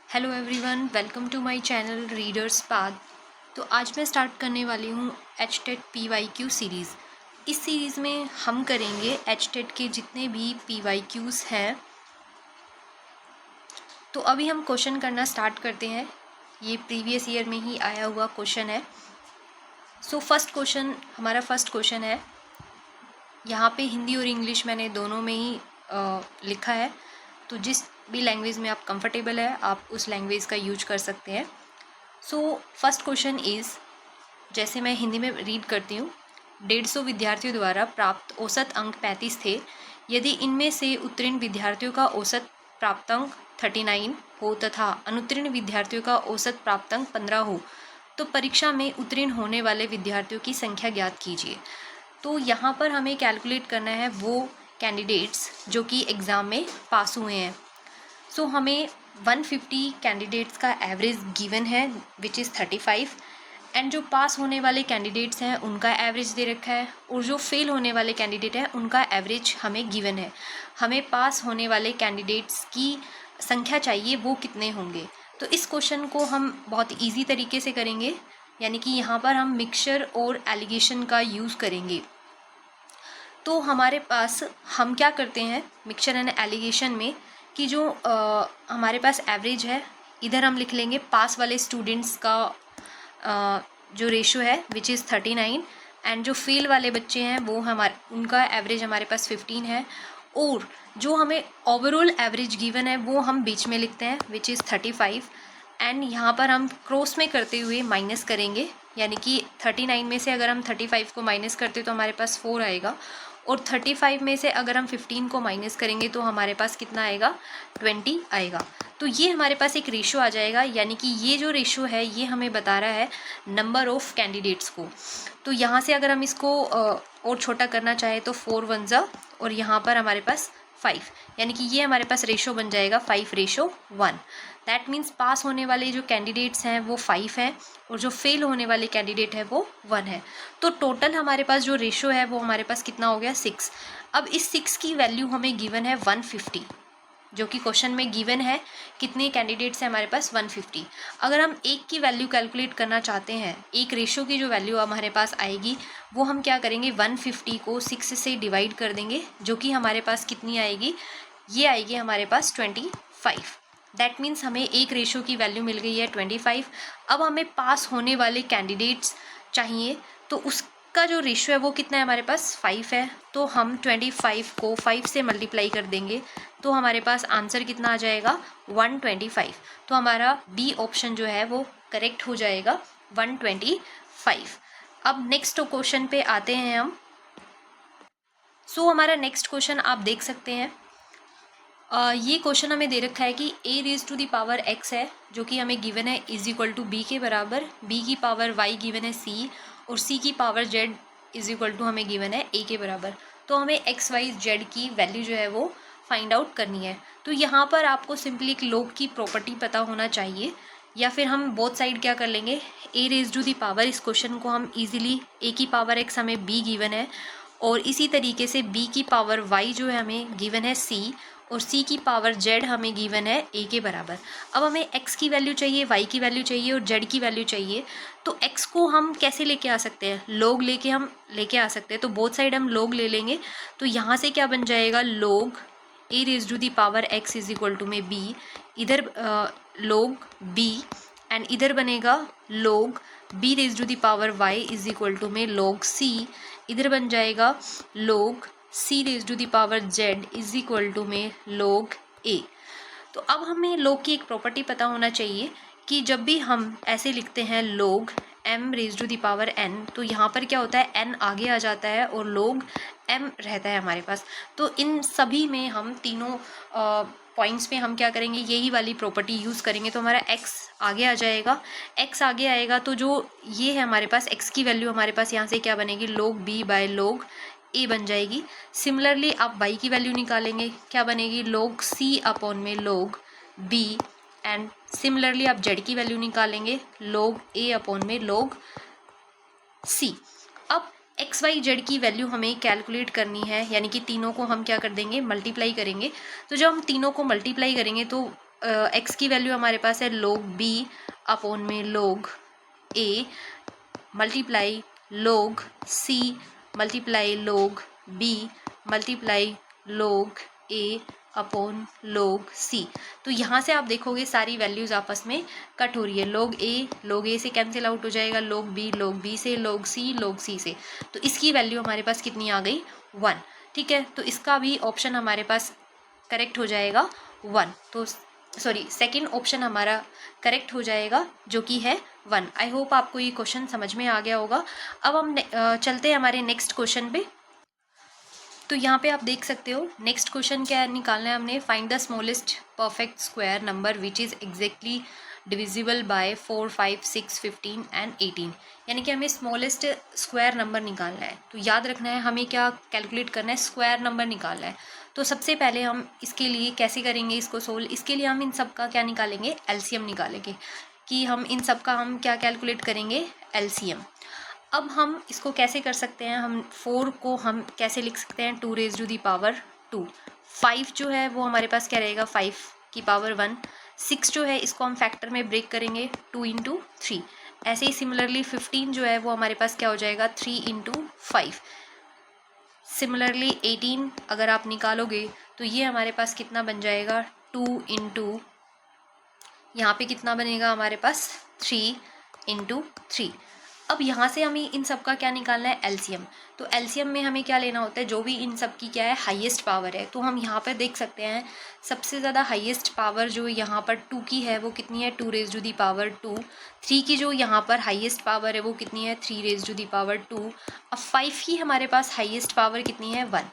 Hello everyone, welcome to my channel readers path. तो आज मैं स्टार्ट करने वाली हूँ एचटेट PYQ सीरीज़। इस सीरीज़ में हम करेंगे एचटेट के जितने भी PYQs हैं। तो अभी हम क्वेश्चन करना स्टार्ट करते हैं। ये प्रीवियस ईयर में ही आया हुआ क्वेश्चन है। हमारा फर्स्ट क्वेश्चन है। यहाँ पे हिंदी और इंग्लिश मैंने दोनों में ही लिखा है, तो जिस भी लैंग्वेज में आप कंफर्टेबल है आप उस लैंग्वेज का यूज कर सकते हैं। फर्स्ट क्वेश्चन इज़, जैसे मैं हिंदी में रीड करती हूँ। 150 विद्यार्थियों द्वारा प्राप्त औसत अंक 35 थे। यदि इनमें से उत्तीर्ण विद्यार्थियों का औसत प्राप्त अंक 39 हो तथा अनुत्तीर्ण विद्यार्थियों का औसत प्राप्त अंक 15 हो तो परीक्षा में उत्तीर्ण होने वाले विद्यार्थियों की संख्या ज्ञात कीजिए। तो यहाँ पर हमें कैलकुलेट करना है वो कैंडिडेट्स जो कि एग्ज़ाम में पास हुए हैं। हमें 150 कैंडिडेट्स का एवरेज गिवन है विच इज़ 35, एंड जो पास होने वाले कैंडिडेट्स हैं उनका एवरेज दे रखा है, और जो फेल होने वाले कैंडिडेट हैं उनका एवरेज हमें गिवन है। हमें पास होने वाले कैंडिडेट्स की संख्या चाहिए, वो कितने होंगे। तो इस क्वेश्चन को हम बहुत इजी तरीके से करेंगे, यानी कि यहाँ पर हम मिक्सचर और एलिगेशन का यूज़ करेंगे। तो हमारे पास हम क्या करते हैं मिक्सचर एंड एलिगेशन में कि जो हमारे पास एवरेज है, इधर हम लिख लेंगे पास वाले स्टूडेंट्स का जो रेशो है विच इज़ 39, एंड जो फेल वाले बच्चे हैं वो उनका एवरेज हमारे पास 15 है, और जो हमें ओवरऑल एवरेज गिवन है वो हम बीच में लिखते हैं विच इज़ 35, एंड यहाँ पर हम क्रॉस में करते हुए माइनस करेंगे, यानी कि 39 में से अगर हम 35 को माइनस करते तो हमारे पास 4 आएगा, और 35 में से अगर हम 15 को माइनस करेंगे तो हमारे पास कितना आएगा, 20 आएगा। तो ये हमारे पास एक रेशो आ जाएगा, यानी कि ये जो रेशो है ये हमें बता रहा है नंबर ऑफ़ कैंडिडेट्स को। तो यहाँ से अगर हम इसको और छोटा करना चाहें तो 4 1 जा, और यहाँ पर हमारे पास 5, यानी कि ये हमारे पास रेशो बन जाएगा 5:1। दैट मीन्स पास होने वाले जो कैंडिडेट्स हैं वो 5 हैं, और जो फेल होने वाले कैंडिडेट है वो 1 है। तो टोटल हमारे पास जो रेशो है वो हमारे पास कितना हो गया, 6। अब इस 6 की वैल्यू हमें गिवन है 150, जो कि क्वेश्चन में गिवन है कितने कैंडिडेट्स हैं हमारे पास, 150। अगर हम एक की वैल्यू कैलकुलेट करना चाहते हैं, एक रेशो की जो वैल्यू हमारे पास आएगी वो हम क्या करेंगे, 150 को 6 से डिवाइड कर देंगे, जो कि हमारे पास कितनी आएगी, ये आएगी हमारे पास 25। दैट मीन्स हमें एक रेशो की वैल्यू मिल गई है 25। अब हमें पास होने वाले कैंडिडेट्स चाहिए, तो उसका जो रेशो है वो कितना है हमारे पास, 5 है। तो हम 25 को 5 से मल्टीप्लाई कर देंगे तो हमारे पास आंसर कितना आ जाएगा, 125। तो हमारा बी ऑप्शन जो है वो करेक्ट हो जाएगा, 125। अब नेक्स्ट क्वेश्चन पे आते हैं हम। हमारा नेक्स्ट क्वेश्चन आप देख सकते हैं। ये क्वेश्चन हमें दे रखा है कि a⁻x है, जो कि हमें गिवन है इज इक्वल टू b के बराबर, b की पावर y गिवन है c, और c की power z is equal to हमें गिवन है a के बराबर। तो हमें x y z की वैल्यू जो है वो फाइंड आउट करनी है। तो यहाँ पर आपको सिंपली एक log की प्रॉपर्टी पता होना चाहिए, या फिर हम बोथ साइड क्या कर लेंगे, a⁻, इस क्वेश्चन को हम इजीली a की पावर x हमें b गिवन है, और इसी तरीके से b की पावर y जो है हमें गिवन है c, और c की पावर z हमें गिवन है a के बराबर। अब हमें x की वैल्यू चाहिए, y की वैल्यू चाहिए और z की वैल्यू चाहिए। तो x को हम कैसे लेके आ सकते हैं, log लेके आ सकते हैं। तो बोथ साइड हम log ले लेंगे, तो यहाँ से क्या बन जाएगा, log a⁻x is equal to में b, इधर log b, एंड इधर बनेगा log b⁻y is equal to में log c, इधर बन जाएगा log c⁻z is equal to में log a। तो अब हमें log की एक प्रॉपर्टी पता होना चाहिए कि जब भी हम ऐसे लिखते हैं log m⁻n, तो यहाँ पर क्या होता है, n आगे आ जाता है और log m रहता है हमारे पास। तो इन सभी में हम तीनों पॉइंट्स पे हम क्या करेंगे, यही वाली प्रॉपर्टी यूज़ करेंगे। तो हमारा x आगे आ जाएगा, x आगे आएगा तो जो ये है हमारे पास x की वैल्यू हमारे पास यहाँ से क्या बनेगी, log b/log a बन जाएगी। सिमिलरली आप y की वैल्यू निकालेंगे, क्या बनेगी, log c/log b, and similarly आप z की वैल्यू निकालेंगे, log a/log c। अब एक्स वाई जेड की वैल्यू हमें कैलकुलेट करनी है, यानी कि तीनों को हम क्या कर देंगे, मल्टीप्लाई करेंगे। तो जब हम तीनों को मल्टीप्लाई करेंगे तो एक्स की वैल्यू हमारे पास है log b अपॉन में log a multiply log c multiply log b multiply log a upon log c। तो यहाँ से आप देखोगे सारी वैल्यूज आपस में कट हो रही है। log a से कैंसिल आउट हो जाएगा, log b से, log c से। तो इसकी वैल्यू हमारे पास कितनी आ गई 1। ठीक है, तो इसका भी ऑप्शन हमारे पास करेक्ट हो जाएगा 1। तो सॉरी, सेकंड ऑप्शन हमारा करेक्ट हो जाएगा जो कि है 1। आई होप आपको ये क्वेश्चन समझ में आ गया होगा। अब हम चलते हैं हमारे नेक्स्ट क्वेश्चन पे। तो यहाँ पे आप देख सकते हो नेक्स्ट क्वेश्चन क्या निकालना है हमने, find the smallest perfect square number which is exactly divisible by 4, 5, 6, 15 and 18। यानी कि हमें स्मॉलेस्ट स्क्वायर नंबर निकालना है। तो याद रखना है हमें क्या कैलकुलेट करना है, स्क्वायर नंबर निकालना है। तो सबसे पहले हम इसके लिए कैसे करेंगे इसको सोल्व, इसके लिए हम इन सब का क्या निकालेंगे, एलसीएम निकालेंगे। कि हम इन सब का हम क्या कैलकुलेट करेंगे, एलसीएम। अब हम इसको कैसे कर सकते हैं, हम 4 को हम कैसे लिख सकते हैं, 2 रेज़ टू दी पावर 2। 5 जो है वो हमारे पास क्या रहेगा, 5 की पावर 1। 6 जो है इसको हम फैक्टर में ब्रेक करेंगे 2 इंटू 3। ऐसे ही सिमिलरली 15 जो है वो हमारे पास क्या हो जाएगा 3 इंटू 5। सिमिलरली 18 अगर आप निकालोगे तो ये हमारे पास कितना बन जाएगा 2 इंटू, यहाँ पे कितना बनेगा हमारे पास 3 इंटू 3। अब यहाँ से हमें इन सब का क्या निकालना है, एलसीएम। तो एलसीएम में हमें क्या लेना होता है, जो भी इन सब की क्या है हाईएस्ट पावर है। तो हम यहाँ पर देख सकते हैं सबसे ज़्यादा हाईएस्ट पावर जो यहाँ पर 2 की है वो कितनी है, 2 रेज़ टू दी पावर 2। 3 की जो यहाँ पर हाईएस्ट पावर है वो कितनी है, 3 रेज़ टू दी पावर 2। अब 5 की हमारे पास हाईएस्ट पावर कितनी है, 1।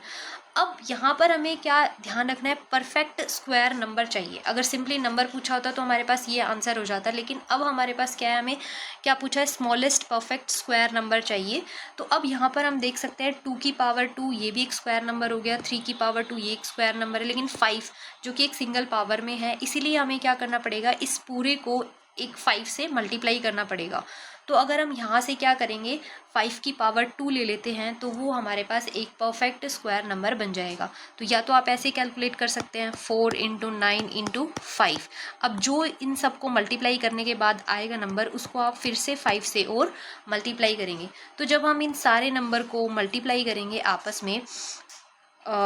अब यहाँ पर हमें क्या ध्यान रखना है, परफेक्ट स्क्वायर नंबर चाहिए। अगर सिंपली नंबर पूछा होता तो हमारे पास ये आंसर हो जाता, लेकिन अब हमारे पास क्या है, हमें क्या पूछा है, स्मॉलेस्ट परफेक्ट स्क्वायर नंबर चाहिए। तो अब यहाँ पर हम देख सकते हैं 2 की पावर 2 ये भी एक स्क्वायर नंबर हो गया, 3 की पावर 2 ये एक स्क्वायर नंबर है, लेकिन 5 जो कि एक सिंगल पावर में है, इसीलिए हमें क्या करना पड़ेगा, इस पूरे को एक 5 से मल्टीप्लाई करना पड़ेगा। तो अगर हम यहाँ से क्या करेंगे, 5 की पावर 2 ले लेते हैं तो वो हमारे पास एक परफेक्ट स्क्वायर नंबर बन जाएगा। तो या तो आप ऐसे कैलकुलेट कर सकते हैं 4 इंटू 9 इंटू 5। अब जो इन सब को मल्टीप्लाई करने के बाद आएगा नंबर, उसको आप फिर से 5 से और मल्टीप्लाई करेंगे। तो जब हम इन सारे नंबर को मल्टीप्लाई करेंगे आपस में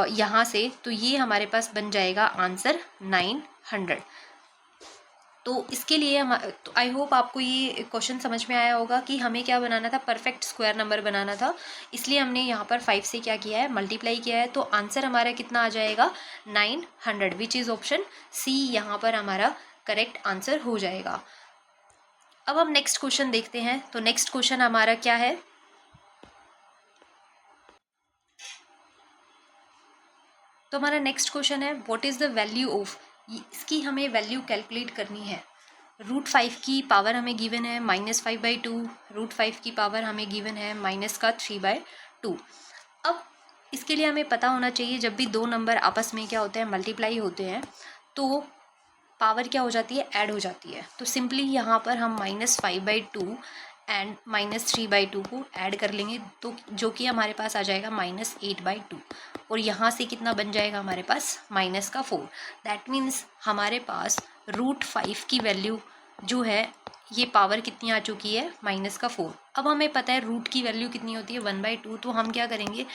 यहाँ से, तो ये हमारे पास बन जाएगा आंसर 900। तो इसके लिए हम, तो आई होप आपको ये क्वेश्चन समझ में आया होगा कि हमें क्या बनाना था, परफेक्ट स्क्वायर नंबर बनाना था। इसलिए हमने यहाँ पर 5 से क्या किया है, मल्टीप्लाई किया है। तो आंसर हमारा कितना आ जाएगा 900, विच इज़ ऑप्शन सी यहाँ पर हमारा करेक्ट आंसर हो जाएगा। अब हम नेक्स्ट क्वेश्चन देखते हैं। तो नेक्स्ट क्वेश्चन हमारा क्या है, तो हमारा नेक्स्ट क्वेश्चन है what is the value of, इसकी हमें वैल्यू कैलकुलेट करनी है। √5 की पावर हमें गिवन है -5/2, √5 की पावर हमें गिवन है -3/2। अब इसके लिए हमें पता होना चाहिए जब भी दो नंबर आपस में क्या होते हैं, मल्टीप्लाई होते हैं, तो पावर क्या हो जाती है, ऐड हो जाती है। तो सिंपली यहाँ पर हम -5/2 एंड -3/2 को ऐड कर लेंगे, तो जो कि हमारे पास आ जाएगा -8/2। और यहाँ से कितना बन जाएगा हमारे पास -4। दैट मीन्स हमारे पास √5 की वैल्यू जो है, ये पावर कितनी आ चुकी है, -4। अब हमें पता है रूट की वैल्यू कितनी होती है, 1/2। तो हम क्या करेंगे,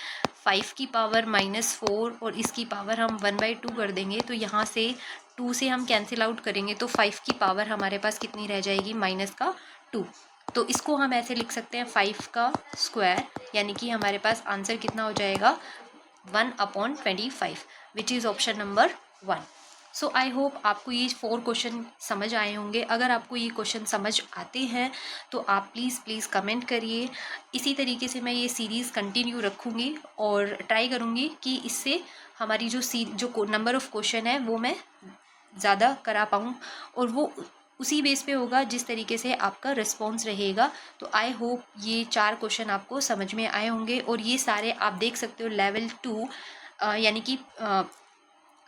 5 की पावर -4 और इसकी पावर हम 1/2 कर देंगे। तो यहाँ से 2 से हम कैंसिल आउट करेंगे तो 5 की पावर हमारे पास कितनी रह जाएगी, -2। तो इसको हम ऐसे लिख सकते हैं 5 का स्क्वायर, यानी कि हमारे पास आंसर कितना हो जाएगा 1/25, which is option number 1। So I hope आपको ये 4 क्वेश्चन समझ आए होंगे। अगर आपको ये क्वेश्चन समझ आते हैं तो आप प्लीज़ कमेंट करिए। इसी तरीके से मैं ये सीरीज़ कंटिन्यू रखूँगी और ट्राई करूँगी कि इससे हमारी जो नंबर ऑफ़ क्वेश्चन है वो मैं ज़्यादा करा पाऊँ, और वो उसी बेस पे होगा जिस तरीके से आपका रिस्पॉन्स रहेगा। तो आई होप ये 4 क्वेश्चन आपको समझ में आए होंगे। और ये सारे आप देख सकते हो लेवल 2 यानी कि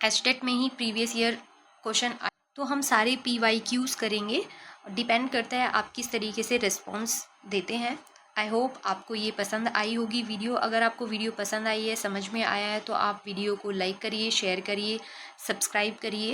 एस्टेट में ही प्रीवियस ईयर क्वेश्चन। तो हम सारे PYQs करेंगे, डिपेंड करता है आप किस तरीके से रिस्पॉन्स देते हैं। आई होप आपको ये पसंद आई होगी वीडियो। अगर आपको वीडियो पसंद आई है, समझ में आया है, तो आप वीडियो को लाइक करिए, शेयर करिए, सब्सक्राइब करिए।